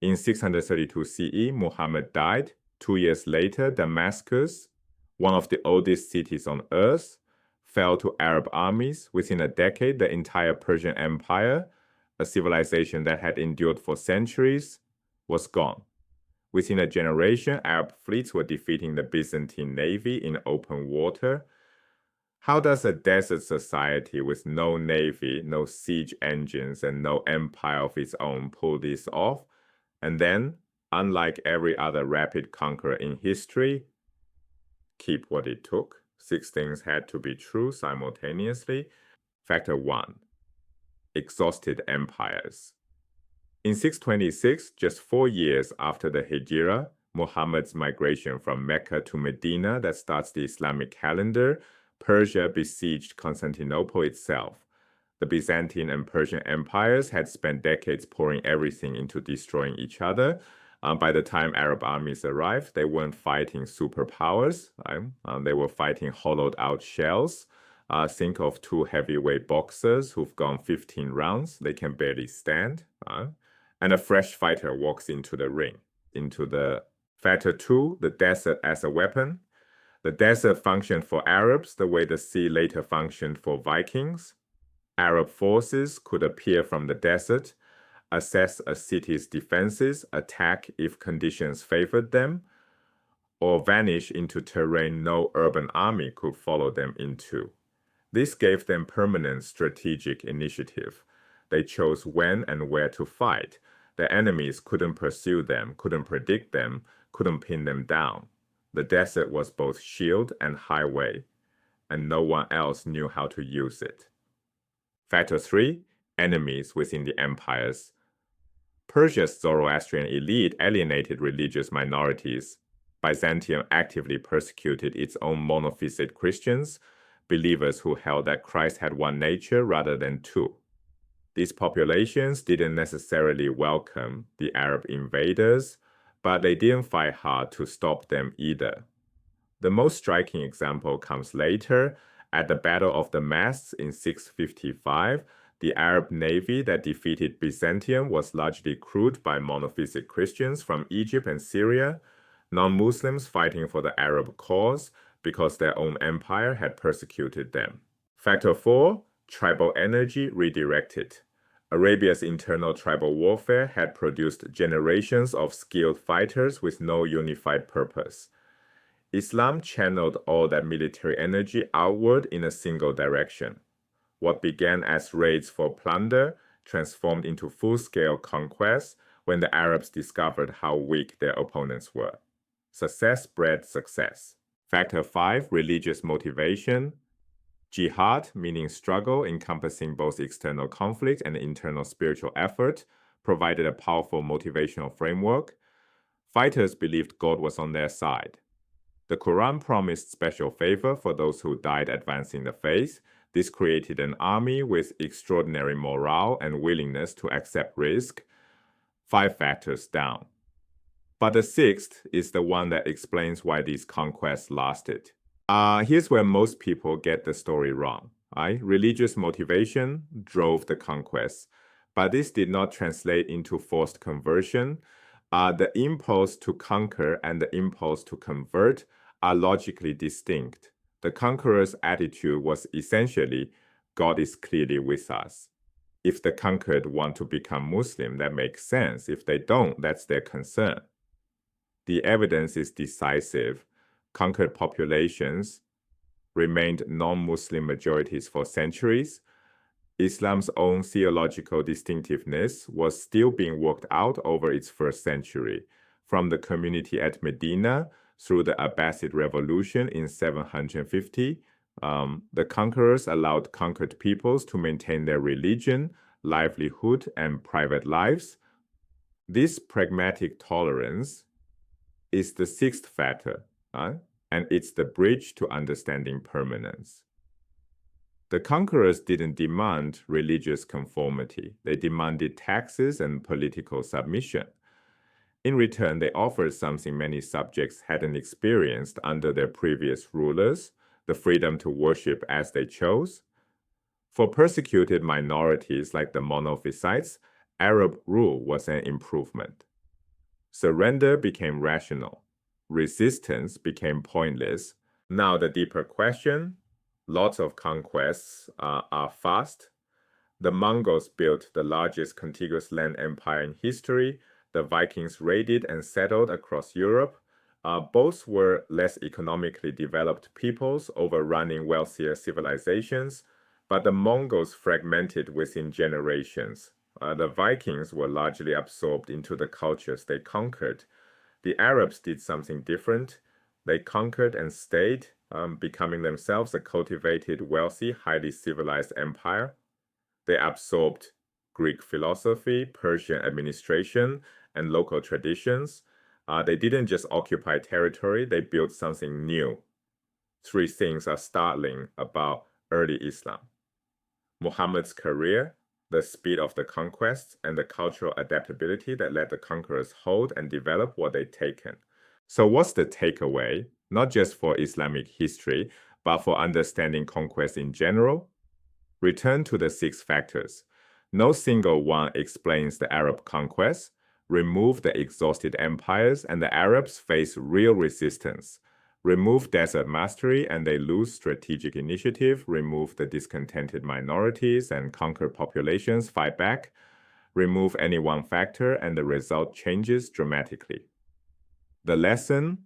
In 632 CE, Muhammad died. 2 years later, Damascus, one of the oldest cities on earth, fell to Arab armies. Within a decade, the entire Persian Empire, a civilization that had endured for centuries, was gone. Within a generation, Arab fleets were defeating the Byzantine navy in open water. How does a desert society with no navy, no siege engines, and no empire of its own pull this off? And then, unlike every other rapid conqueror in history, keep what it took. 6 things had to be true simultaneously. Factor 1. Exhausted empires. In 626, just 4 years after the Hijrah, Muhammad's migration from Mecca to Medina that starts the Islamic calendar, Persia besieged Constantinople itself. The Byzantine and Persian empires had spent decades pouring everything into destroying each other. By the time Arab armies arrived, they weren't fighting superpowers. They were fighting hollowed-out shells. Think of 2 heavyweight boxers who've gone 15 rounds. They can barely stand. And a fresh fighter walks into the ring. Factor 2, the desert as a weapon. The desert functioned for Arabs the way the sea later functioned for Vikings. Arab forces could appear from the desert, assess a city's defenses, attack if conditions favored them, or vanish into terrain no urban army could follow them into. This gave them permanent strategic initiative. They chose when and where to fight. Their enemies couldn't pursue them, couldn't predict them, couldn't pin them down. The desert was both shield and highway, and no one else knew how to use it. Factor 3. Enemies within the empires. Persia's Zoroastrian elite alienated religious minorities. Byzantium actively persecuted its own monophysite Christians, believers who held that Christ had one nature rather than 2. These populations didn't necessarily welcome the Arab invaders, but they didn't fight hard to stop them either. The most striking example comes later. At the Battle of Damascus in 655, the Arab navy that defeated Byzantium was largely crewed by monophysite Christians from Egypt and Syria, non-Muslims fighting for the Arab cause because their own empire had persecuted them. Factor 4. Tribal energy redirected. Arabia's internal tribal warfare had produced generations of skilled fighters with no unified purpose. Islam channeled all that military energy outward in a single direction. What began as raids for plunder transformed into full-scale conquests when the Arabs discovered how weak their opponents were. Success bred success. Factor 5. Religious motivation. Jihad, meaning struggle encompassing both external conflict and internal spiritual effort, provided a powerful motivational framework. Fighters believed God was on their side. The Quran promised special favor for those who died advancing the faith. This created an army with extraordinary morale and willingness to accept risk. 5 factors down. But the 6th is the one that explains why these conquests lasted. Here's where most people get the story wrong. Religious motivation drove the conquest, but this did not translate into forced conversion. The impulse to conquer and the impulse to convert are logically distinct. The conqueror's attitude was essentially, God is clearly with us. If the conquered want to become Muslim, that makes sense. If they don't, that's their concern. The evidence is decisive. Conquered populations remained non-Muslim majorities for centuries. Islam's own theological distinctiveness was still being worked out over its first century, from the community at Medina through the Abbasid Revolution in 750. The conquerors allowed conquered peoples to maintain their religion, livelihood, and private lives. This pragmatic tolerance is the 6th factor. And it's the bridge to understanding permanence. The conquerors didn't demand religious conformity. They demanded taxes and political submission. In return, they offered something many subjects hadn't experienced under their previous rulers, the freedom to worship as they chose. For persecuted minorities like the monophysites, Arab rule was an improvement. Surrender became rational. Resistance became pointless. Now the deeper question, lots of conquests are fast. The Mongols built the largest contiguous land empire in history. The Vikings raided and settled across Europe. Both were less economically developed peoples overrunning wealthier civilizations, but the Mongols fragmented within generations. The Vikings were largely absorbed into the cultures they conquered. The Arabs did something different. They conquered and stayed, becoming themselves a cultivated, wealthy, highly civilized empire. They absorbed Greek philosophy, Persian administration, and local traditions. They didn't just occupy territory, they built something new. Three things are startling about early Islam: Muhammad's career, the speed of the conquest, and the cultural adaptability that let the conquerors hold and develop what they'd taken. So what's the takeaway, not just for Islamic history, but for understanding conquest in general? Return to the 6 factors. No single one explains the Arab conquest. Remove the exhausted empires, and the Arabs face real resistance. Remove desert mastery, and they lose strategic initiative. Remove the discontented minorities, and conquered populations fight back. Remove any one factor, and the result changes dramatically. The lesson: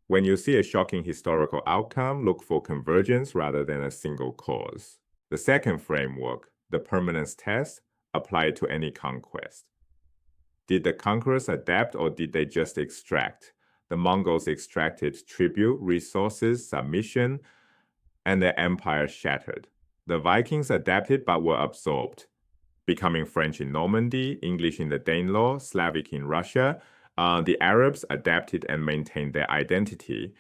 when you see a shocking historical outcome, look for convergence rather than a single cause. The second framework, the permanence test, applied to any conquest. Did the conquerors adapt or did they just extract? The Mongols extracted tribute, resources, submission, and their empire shattered. The Vikings adapted but were absorbed, becoming French in Normandy, English in the Danelaw, Slavic in Russia. The Arabs adapted and maintained their identity.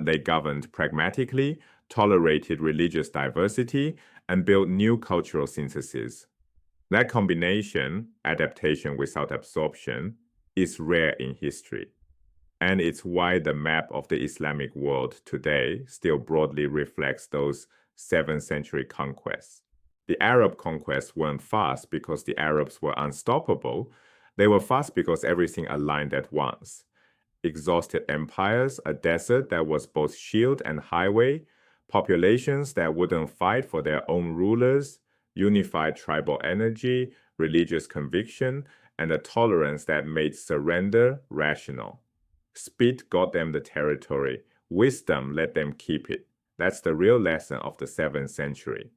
They governed pragmatically, tolerated religious diversity, and built new cultural synthesis. That combination, adaptation without absorption, is rare in history. And it's why the map of the Islamic world today still broadly reflects those 7th century conquests. The Arab conquests weren't fast because the Arabs were unstoppable. They were fast because everything aligned at once. Exhausted empires, a desert that was both shield and highway, populations that wouldn't fight for their own rulers, unified tribal energy, religious conviction, and a tolerance that made surrender rational. Speed got them the territory. Wisdom let them keep it. That's the real lesson of the 7th century.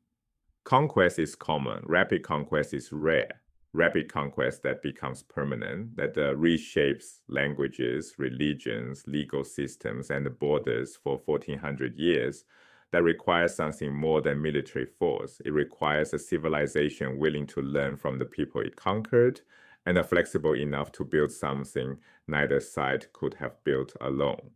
Conquest is common. Rapid conquest is rare. Rapid conquest that becomes permanent, that reshapes languages, religions, legal systems, and the borders for 1400 years, that requires something more than military force. It requires a civilization willing to learn from the people it conquered and flexible enough to build something neither side could have built alone.